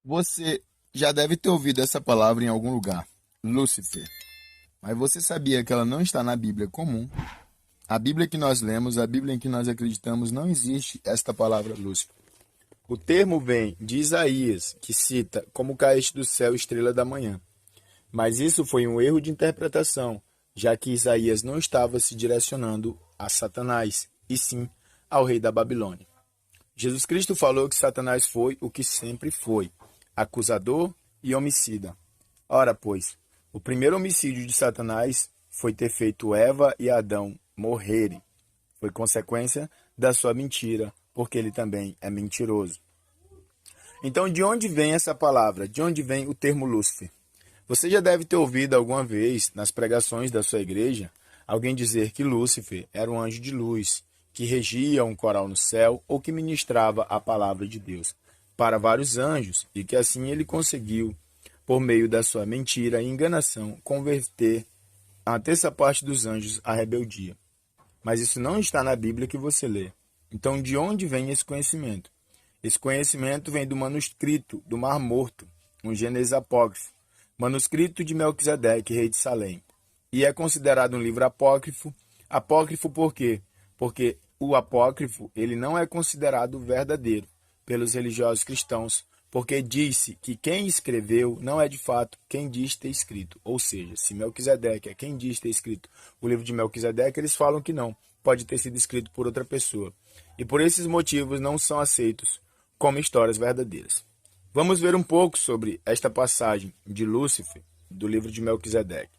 Você já deve ter ouvido essa palavra em algum lugar, Lúcifer. Mas você sabia que ela não está na Bíblia comum? A Bíblia que nós lemos, a Bíblia em que nós acreditamos, não existe esta palavra Lúcifer. O termo vem de Isaías, que cita como caíste do céu estrela da manhã. Mas isso foi um erro de interpretação, já que Isaías não estava se direcionando a Satanás, e sim ao rei da Babilônia. Jesus Cristo falou que Satanás foi o que sempre foi, acusador e homicida. Ora, pois, o primeiro homicídio de Satanás foi ter feito Eva e Adão morrerem. Foi consequência da sua mentira, porque ele também é mentiroso. Então, de onde vem essa palavra? De onde vem o termo Lúcifer? Você já deve ter ouvido alguma vez, nas pregações da sua igreja, alguém dizer que Lúcifer era um anjo de luz, que regia um coral no céu ou que ministrava a palavra de Deus para vários anjos e que assim ele conseguiu, por meio da sua mentira e enganação, converter a terça parte dos anjos à rebeldia. Mas isso não está na Bíblia que você lê. Então, de onde vem esse conhecimento? Esse conhecimento vem do manuscrito do Mar Morto, um Gênesis apócrifo, manuscrito de Melquisedeque, rei de Salém. E é considerado um livro apócrifo. Apócrifo por quê? Porque o apócrifo ele não é considerado verdadeiro pelos religiosos cristãos, porque disse que quem escreveu não é de fato quem diz ter escrito. Ou seja, se Melquisedeque é quem diz ter escrito o livro de Melquisedeque, eles falam que não, pode ter sido escrito por outra pessoa. E por esses motivos não são aceitos como histórias verdadeiras. Vamos ver um pouco sobre esta passagem de Lúcifer, do livro de Melquisedeque.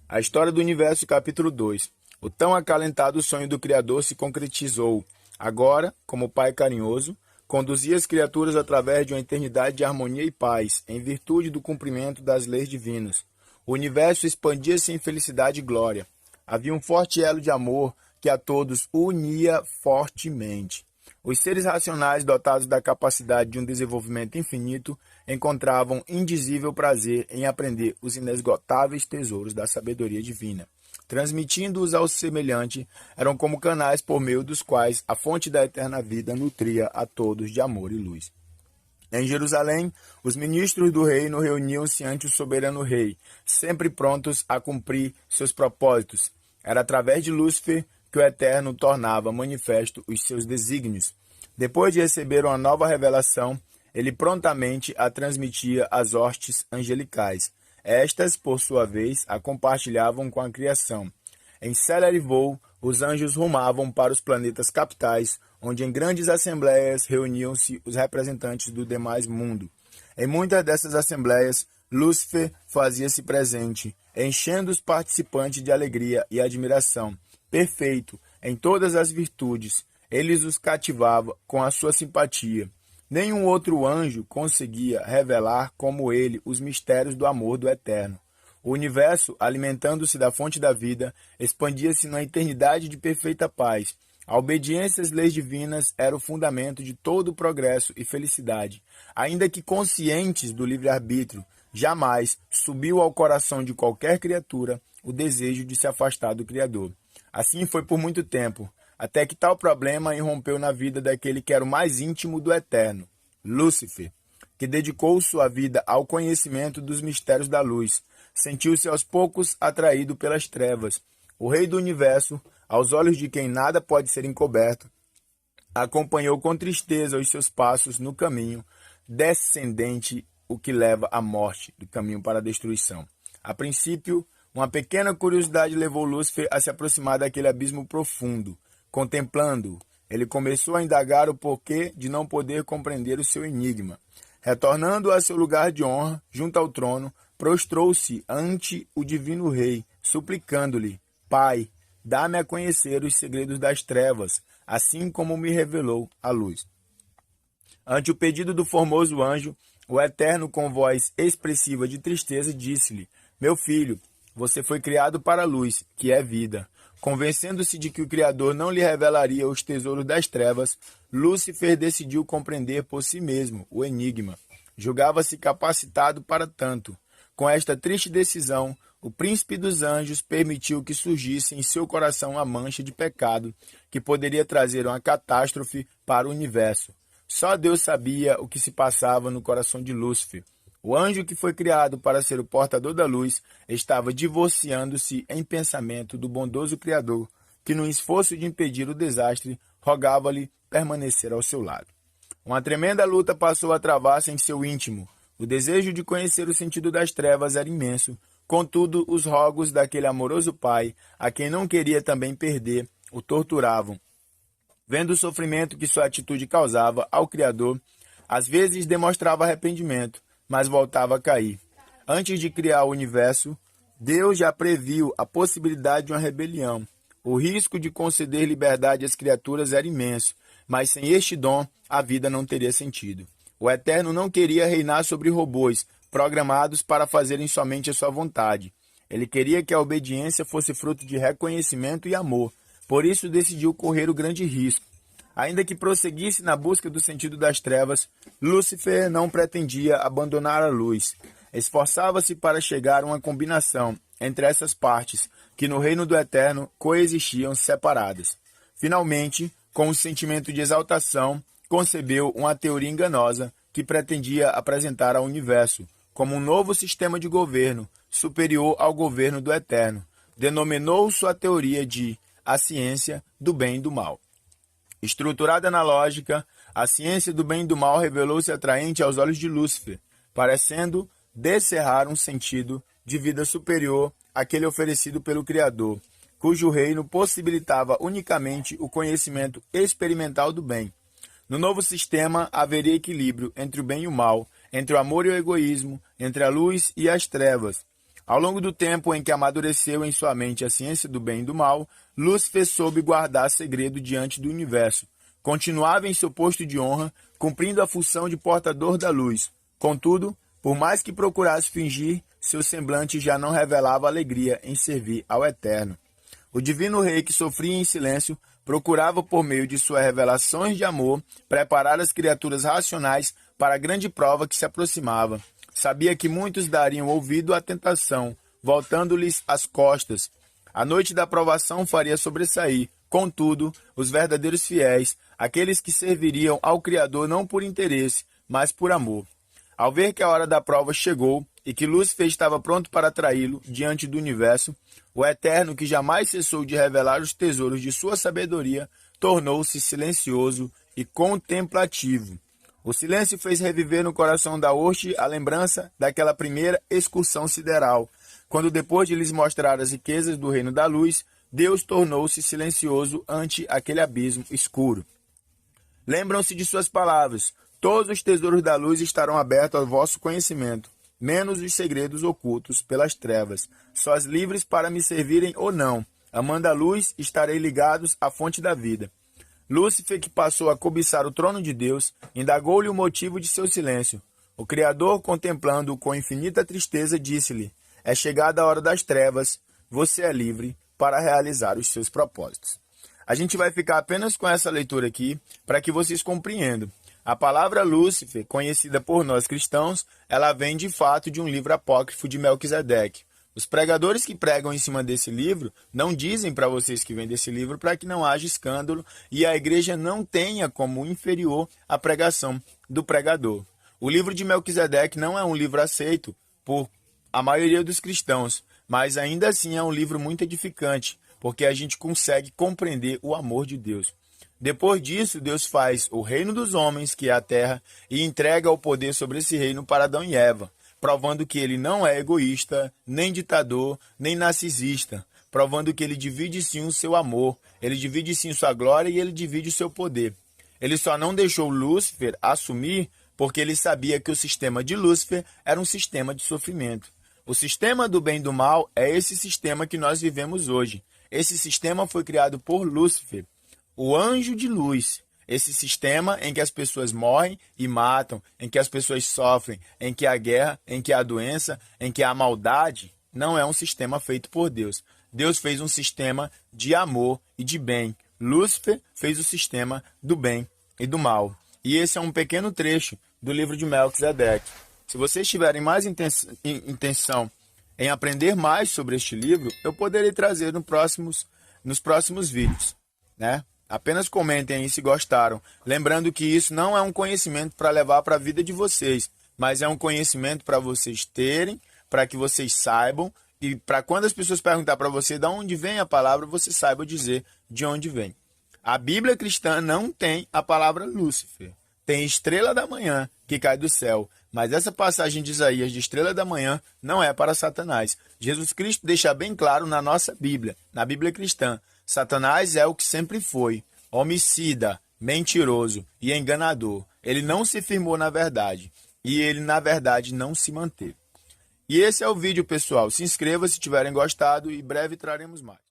A história do universo, capítulo 2. O tão acalentado sonho do Criador se concretizou. Agora, como Pai carinhoso, conduzia as criaturas através de uma eternidade de harmonia e paz, em virtude do cumprimento das leis divinas. O universo expandia-se em felicidade e glória. Havia um forte elo de amor que a todos unia fortemente. Os seres racionais, dotados da capacidade de um desenvolvimento infinito, encontravam indizível prazer em aprender os inesgotáveis tesouros da sabedoria divina. Transmitindo-os ao semelhante, eram como canais por meio dos quais a fonte da eterna vida nutria a todos de amor e luz. Em Jerusalém, os ministros do reino reuniam-se ante o soberano rei, sempre prontos a cumprir seus propósitos. Era através de Lúcifer que o Eterno tornava manifesto os seus desígnios. Depois de receber uma nova revelação, ele prontamente a transmitia às hostes angelicais. Estas, por sua vez, a compartilhavam com a criação. Em célere voo, os anjos rumavam para os planetas capitais, onde em grandes assembleias reuniam-se os representantes do demais mundo. Em muitas dessas assembleias, Lúcifer fazia-se presente, enchendo os participantes de alegria e admiração. Perfeito em todas as virtudes, ele os cativava com a sua simpatia. Nenhum outro anjo conseguia revelar como ele os mistérios do amor do Eterno. O universo, alimentando-se da fonte da vida, expandia-se na eternidade de perfeita paz. A obediência às leis divinas era o fundamento de todo o progresso e felicidade. Ainda que conscientes do livre-arbítrio, jamais subiu ao coração de qualquer criatura o desejo de se afastar do Criador. Assim foi por muito tempo, até que tal problema irrompeu na vida daquele que era o mais íntimo do Eterno, Lúcifer, que dedicou sua vida ao conhecimento dos mistérios da luz. Sentiu-se aos poucos atraído pelas trevas. O rei do universo, aos olhos de quem nada pode ser encoberto, acompanhou com tristeza os seus passos no caminho descendente, o que leva à morte, do caminho para a destruição. A princípio, uma pequena curiosidade levou Lúcifer a se aproximar daquele abismo profundo. Contemplando-o, ele começou a indagar o porquê de não poder compreender o seu enigma. Retornando a seu lugar de honra, junto ao trono, prostrou-se ante o divino rei, suplicando-lhe: Pai, dá-me a conhecer os segredos das trevas, assim como me revelou a luz. Ante o pedido do formoso anjo, o Eterno, com voz expressiva de tristeza, disse-lhe: Meu filho, você foi criado para a luz, que é vida. Convencendo-se de que o Criador não lhe revelaria os tesouros das trevas, Lúcifer decidiu compreender por si mesmo o enigma. Julgava-se capacitado para tanto. Com esta triste decisão, o príncipe dos anjos permitiu que surgisse em seu coração a mancha de pecado que poderia trazer uma catástrofe para o universo. Só Deus sabia o que se passava no coração de Lúcifer. O anjo que foi criado para ser o portador da luz estava divorciando-se em pensamento do bondoso Criador, que no esforço de impedir o desastre, rogava-lhe permanecer ao seu lado. Uma tremenda luta passou a travar-se em seu íntimo. O desejo de conhecer o sentido das trevas era imenso. Contudo, os rogos daquele amoroso pai, a quem não queria também perder, o torturavam. Vendo o sofrimento que sua atitude causava ao Criador, às vezes demonstrava arrependimento, mas voltava a cair. Antes de criar o universo, Deus já previu a possibilidade de uma rebelião. O risco de conceder liberdade às criaturas era imenso, mas sem este dom, a vida não teria sentido. O Eterno não queria reinar sobre robôs, programados para fazerem somente a sua vontade. Ele queria que a obediência fosse fruto de reconhecimento e amor. Por isso decidiu correr o grande risco. Ainda que prosseguisse na busca do sentido das trevas, Lúcifer não pretendia abandonar a luz. Esforçava-se para chegar a uma combinação entre essas partes, que no reino do Eterno coexistiam separadas. Finalmente, com um sentimento de exaltação, concebeu uma teoria enganosa que pretendia apresentar ao universo como um novo sistema de governo, superior ao governo do Eterno. Denominou sua teoria de a ciência do bem e do mal. Estruturada na lógica, a ciência do bem e do mal revelou-se atraente aos olhos de Lúcifer, parecendo descerrar um sentido de vida superior àquele oferecido pelo Criador, cujo reino possibilitava unicamente o conhecimento experimental do bem. No novo sistema haveria equilíbrio entre o bem e o mal, entre o amor e o egoísmo, entre a luz e as trevas. Ao longo do tempo em que amadureceu em sua mente a ciência do bem e do mal, Lúcifer soube guardar segredo diante do universo. Continuava em seu posto de honra, cumprindo a função de portador da luz. Contudo, por mais que procurasse fingir, seu semblante já não revelava alegria em servir ao Eterno. O divino rei, que sofria em silêncio, procurava, por meio de suas revelações de amor, preparar as criaturas racionais para a grande prova que se aproximava. Sabia que muitos dariam ouvido à tentação, voltando-lhes as costas. A noite da provação faria sobressair, contudo, os verdadeiros fiéis, aqueles que serviriam ao Criador não por interesse, mas por amor. Ao ver que a hora da prova chegou e que Lúcifer estava pronto para traí-lo diante do universo, o Eterno, que jamais cessou de revelar os tesouros de sua sabedoria, tornou-se silencioso e contemplativo. O silêncio fez reviver no coração da hoste a lembrança daquela primeira excursão sideral, quando, depois de lhes mostrar as riquezas do reino da luz, Deus tornou-se silencioso ante aquele abismo escuro. Lembram-se de suas palavras: todos os tesouros da luz estarão abertos ao vosso conhecimento, menos os segredos ocultos pelas trevas. Sós livres para me servirem ou não. Amando a luz, estarei ligados à fonte da vida. Lúcifer, que passou a cobiçar o trono de Deus, indagou-lhe o motivo de seu silêncio. O Criador, contemplando-o com infinita tristeza, disse-lhe: é chegada a hora das trevas, você é livre para realizar os seus propósitos. A gente vai ficar apenas com essa leitura aqui, para que vocês compreendam. A palavra Lúcifer, conhecida por nós cristãos, ela vem de fato de um livro apócrifo de Melquisedeque. Os pregadores que pregam em cima desse livro não dizem para vocês que vem desse livro para que não haja escândalo e a igreja não tenha como inferior a pregação do pregador. O livro de Melquisedeque não é um livro aceito por a maioria dos cristãos, mas ainda assim é um livro muito edificante, porque a gente consegue compreender o amor de Deus. Depois disso, Deus faz o reino dos homens, que é a terra, e entrega o poder sobre esse reino para Adão e Eva, provando que ele não é egoísta, nem ditador, nem narcisista, provando que ele divide sim o seu amor, ele divide sim sua glória e ele divide o seu poder. Ele só não deixou Lúcifer assumir porque ele sabia que o sistema de Lúcifer era um sistema de sofrimento. O sistema do bem e do mal é esse sistema que nós vivemos hoje. Esse sistema foi criado por Lúcifer, o anjo de luz. Esse sistema em que as pessoas morrem e matam, em que as pessoas sofrem, em que há guerra, em que há doença, em que há maldade, não é um sistema feito por Deus. Deus fez um sistema de amor e de bem. Lúcifer fez o sistema do bem e do mal. E esse é um pequeno trecho do livro de Melquisedeque. Se vocês tiverem mais intenção em aprender mais sobre este livro, eu poderei trazer nos próximos vídeos, né? Apenas comentem aí se gostaram. Lembrando que isso não é um conhecimento para levar para a vida de vocês, mas é um conhecimento para vocês terem, para que vocês saibam e para quando as pessoas perguntar para você de onde vem a palavra, você saiba dizer de onde vem. A Bíblia cristã não tem a palavra Lúcifer. Tem estrela da manhã que cai do céu. Mas essa passagem de Isaías de estrela da manhã não é para Satanás. Jesus Cristo deixa bem claro na nossa Bíblia, na Bíblia cristã. Satanás é o que sempre foi, homicida, mentiroso e enganador. Ele não se firmou na verdade e ele, na verdade, não se manteve. E esse é o vídeo, pessoal. Se inscreva se tiverem gostado e breve traremos mais.